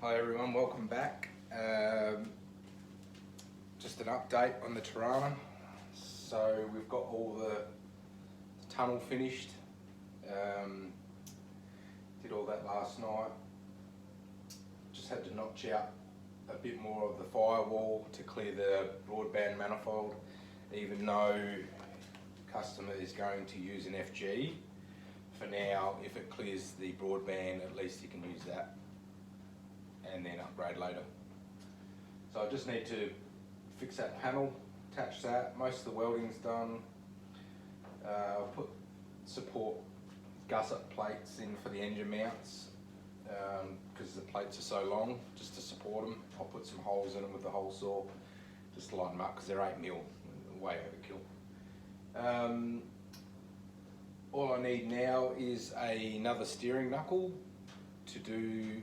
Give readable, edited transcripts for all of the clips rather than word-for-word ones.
Hi everyone, welcome back. Just an update on the TORANA. So we've got all the tunnel finished. Did all that last night. Just had to notch out a bit more of the firewall to clear the broadband manifold, even though the customer is going to use an FG. For now, if it clears the broadband, at least you can use that and then upgrade later. So I just need to fix that panel, attach that. Most of the welding's done. I'll put support gusset plates in for the engine mounts because the plates are so long, just to support them. I'll put some holes in them with the hole saw just to lighten them up because they're 8mm, way overkill. All I need now is another steering knuckle to do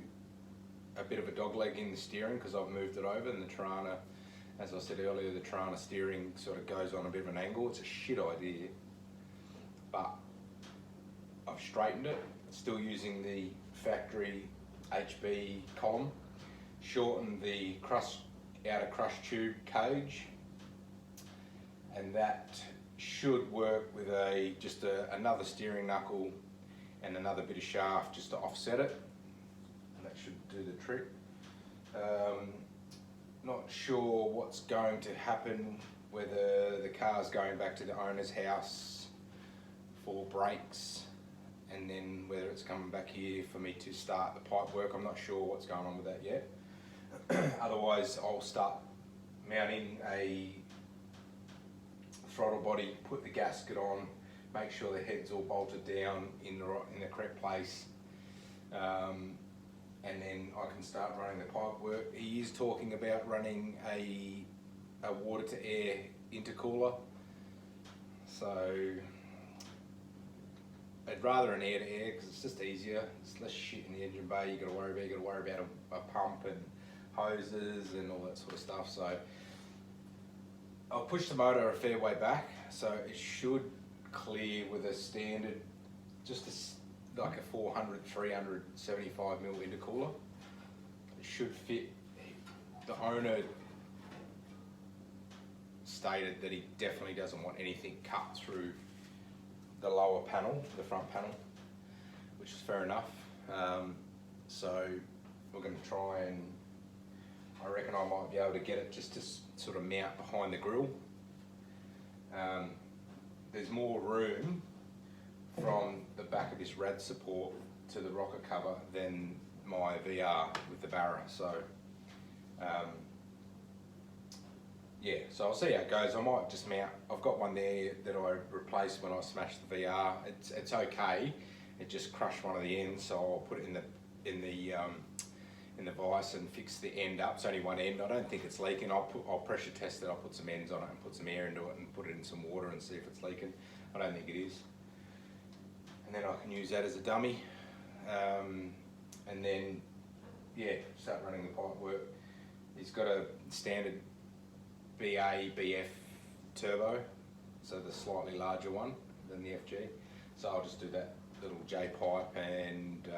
a bit of a dog leg in the steering because I've moved it over, and the TORANA, as I said earlier, the TORANA steering sort of goes on a bit of an angle. It's a shit idea, but I've straightened it. Still using the factory HB column, shortened the outer crush tube cage, and that should work with just another steering knuckle and another bit of shaft just to offset it. That should do the trick. Not sure what's going to happen, whether the car's going back to the owner's house for brakes and then whether it's coming back here for me to start the pipe work. I'm not sure what's going on with that yet. Otherwise I'll start mounting a throttle body, put the gasket on, make sure the head's all bolted down in the correct place, and then I can start running the pipe work. He is talking about running a water to air intercooler. So I'd rather an air to air because it's just easier. It's less shit in the engine bay you got to worry about. You got to worry about a pump and hoses and all that sort of stuff. So I'll push the motor a fair way back, so it should clear with a standard, like a 400, 375mm intercooler. It should fit. The owner stated that he definitely doesn't want anything cut through the lower panel, the front panel, which is fair enough. So we're going to try, and I reckon I might be able to get it just to sort of mount behind the grille. There's more room from the back of this rad support to the rocker cover than my VR with the BARRA. So yeah, so I'll see how it goes. I might just mount, I've got one there that I replaced when I smashed the VR. It's okay, it just crushed one of the ends, so I'll put it in the vise and fix the end up. It's only one end. I don't think it's leaking. I'll pressure test it. I'll put some ends on it and put some air into it and put it in some water and see if it's leaking. I don't think it is. And then I can use that as a dummy. And then, yeah, start running the pipe work. It's got a standard BF turbo, so the slightly larger one than the FG. So I'll just do that little J pipe and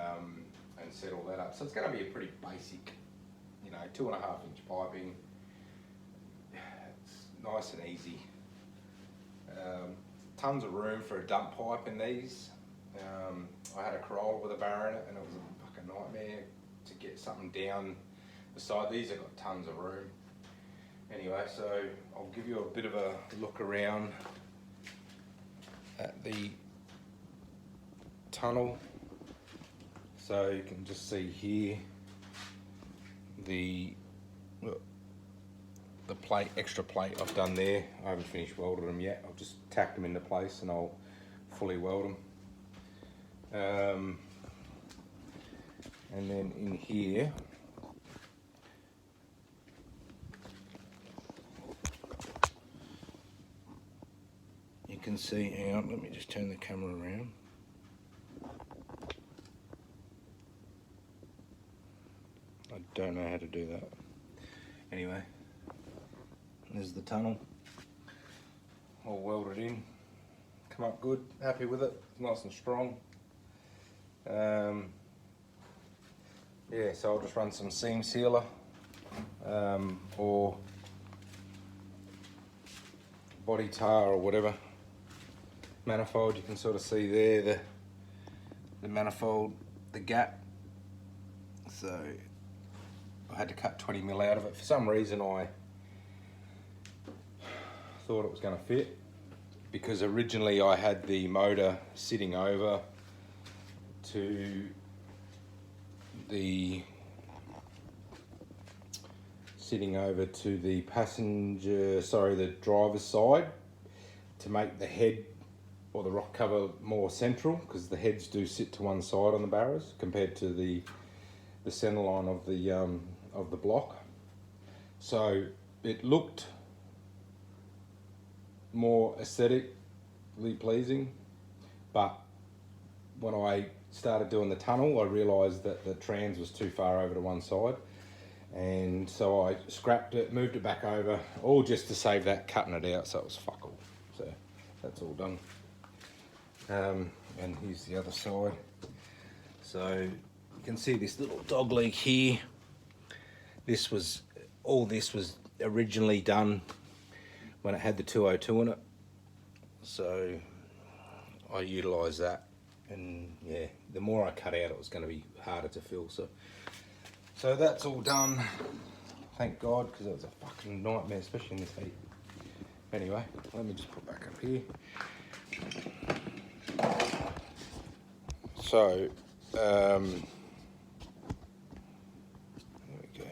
set all that up. So it's going to be a pretty basic, 2.5-inch piping. It's nice and easy. Tons of room for a dump pipe in these. I had a Corolla with a BARRA in it, and it was a fucking nightmare to get something down the side. These have got tons of room. Anyway, so I'll give you a bit of a look around at the tunnel. So you can just see here the extra plate I've done there. I haven't finished welding them yet. I've just tacked them into place and I'll fully weld them. And then in here, you can see, hang on, let me just turn the camera around. I don't know how to do that. Anyway, there's the tunnel. I'll weld it in. Come up good, happy with it, it's nice and strong. yeah, so I'll just run some seam sealer or body tar or whatever. Manifold, you can sort of see there the manifold, the gap. So I had to cut 20mm out of it. For some reason I thought it was going to fit, because originally I had the motor sitting over to the the driver's side, to make the head or the rock cover more central, because the heads do sit to one side on the Barras compared to the center line of the block. So it looked more aesthetically pleasing, but when I started doing the tunnel, I realised that the trans was too far over to one side, and so I scrapped it, moved it back over, all just to save that cutting it out, so it was fuck all. So that's all done. And here's the other side. So you can see this little dog leg here. All this was originally done when it had the 202 in it. So I utilised that, and yeah, the more I cut out, it was going to be harder to fill. So that's all done, thank God, because it was a fucking nightmare, especially in this heat. Anyway, let me just put back up here. So, there we go.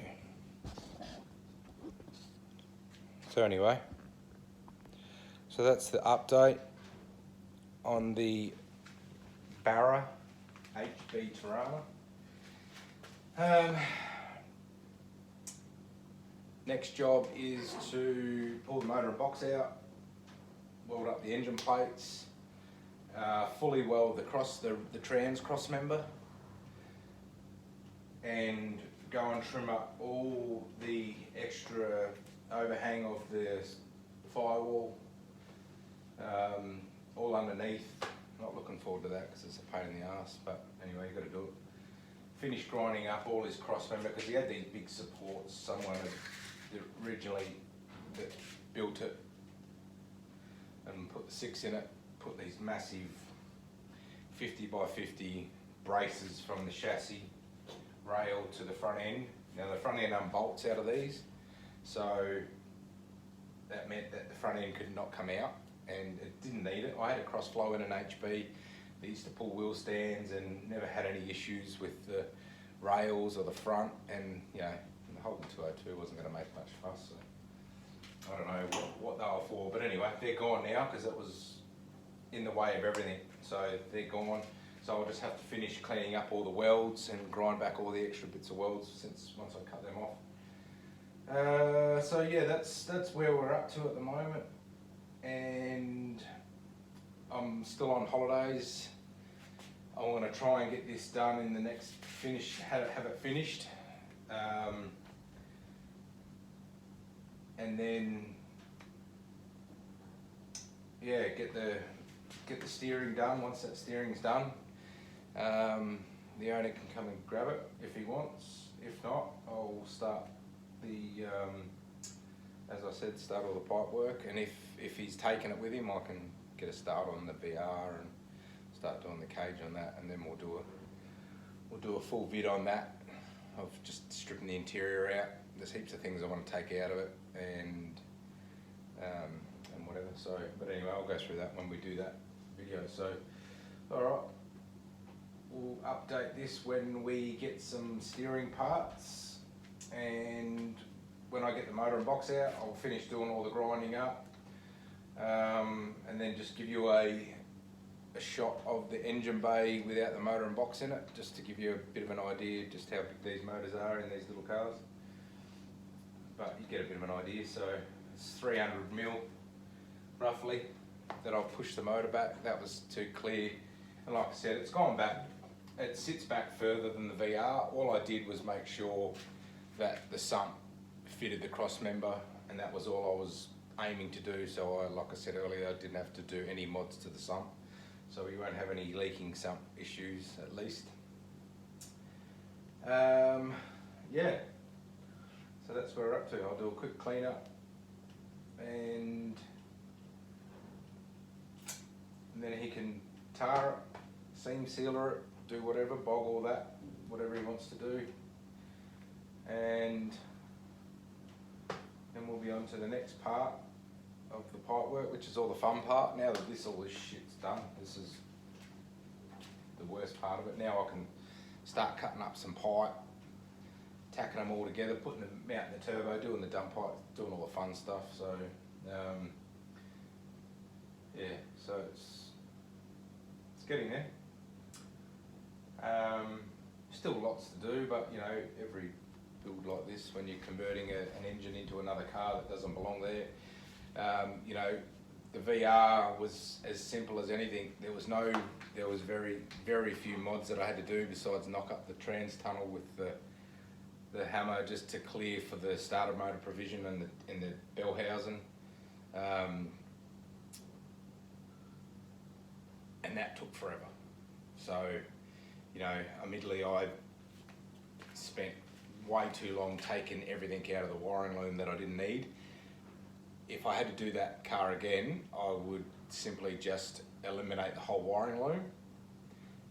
So anyway, so that's the update on the BARRA HB TORANA. Next job is to pull the motor and box out, weld up the engine plates, fully weld the trans cross member, and go and trim up all the extra overhang of the firewall, all underneath. Not looking forward to that because it's a pain in the ass, but anyway, you got to do it. Finish grinding up all his cross member, because he had these big supports. Someone had originally that built it and put the 6 in it, put these massive 50 by 50 braces from the chassis rail to the front end. Now the front end unbolts out of these, so that meant that the front end could not come out, and it didn't need it. I had a cross flow in an HB that used to pull wheel stands and never had any issues with the rails or the front, and you know, the Holden 202 wasn't going to make much fuss, so I don't know what they were for, but anyway, they're gone now because it was in the way of everything, so they're gone. So I'll just have to finish cleaning up all the welds and grind back all the extra bits of welds once I cut them off. So yeah, that's where we're up to at the moment, and I'm still on holidays. I want to try and get this done in the next have it finished, and then yeah, get the steering done. Once that steering's done, the owner can come and grab it if he wants. If not, I'll start the as I said, start all the pipe work, and if he's taken it with him, I can get a start on the BR and start doing the cage on that, and then we'll do a full vid on that of just stripping the interior out. There's heaps of things I want to take out of it, and whatever. So, but anyway, I'll go through that when we do that video. So, all right, we'll update this when we get some steering parts, and when I get the motor and box out, I'll finish doing all the grinding up, and then just give you a shot of the engine bay without the motor and box in it, just to give you a bit of an idea just how big these motors are in these little cars. But you get a bit of an idea. So it's 300mm roughly that I'll push the motor back. That was too clear, and like I said, it's gone back. It sits back further than the VR. All I did was make sure that the sump fitted the cross member, and that was all I was aiming to do. So like I said earlier, I didn't have to do any mods to the sump, so we won't have any leaking sump issues at least. Yeah, so that's where we're up to. I'll do a quick clean up and then he can tar it, seam sealer it, do whatever, bog all that, whatever he wants to do. And then we'll be on to the next part of the pipe work, which is all the fun part. Now that all this shit's done, this is the worst part of it. Now I can start cutting up some pipe, tacking them all together, putting them out in the turbo, doing the dump pipe, doing all the fun stuff. So yeah, so it's getting there. Still lots to do, but you know, every build like this, when you're converting an engine into another car that doesn't belong there, you know, the VR was as simple as anything. There was very few mods that I had to do besides knock up the trans tunnel with the hammer just to clear for the starter motor provision and the bell housing. And that took forever. So, you know, admittedly I spent way too long taking everything out of the wiring loom that I didn't need. If I had to do that car again, I would simply just eliminate the whole wiring loom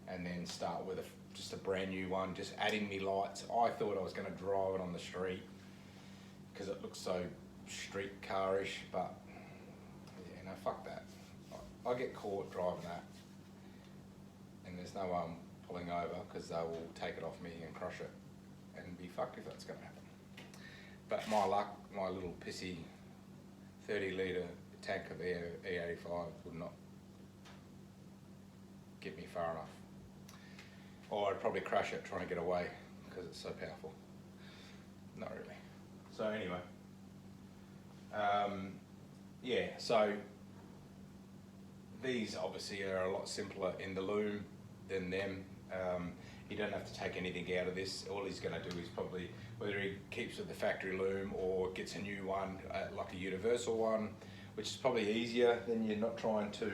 and then start with just a brand new one, just adding me lights. I thought I was going to drive it on the street because it looks so street car-ish, but yeah, no, fuck that. I get caught driving that and there's no one pulling over because they will take it off me and crush it, and be fucked if that's going to happen. But my luck, my little pissy 30 litre tank of E85 would not get me far enough. Or I'd probably crush it trying to get away because it's so powerful. Not really. So anyway, yeah, so these obviously are a lot simpler in the loom than them. You don't have to take anything out of this. All he's going to do is probably, whether he keeps with the factory loom or gets a new one, like a universal one, which is probably easier than you're not trying to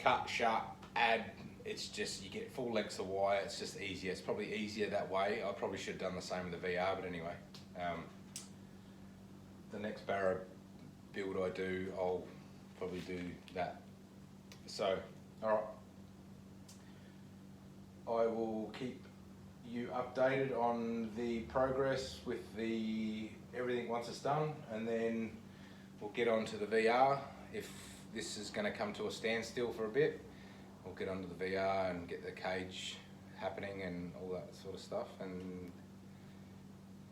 cut, sharp, add. It's just, you get full lengths of wire, it's just easier. It's probably easier that way. I probably should have done the same with the VR, but anyway. The next Barra build I do, I'll probably do that. So, alright. I will keep you updated on the progress with everything once it's done, and then we'll get on to the VR. If this is going to come to a standstill for a bit, we'll get onto the VR and get the cage happening and all that sort of stuff. And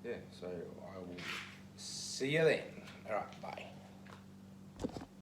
yeah, so I will see you then. All right, bye.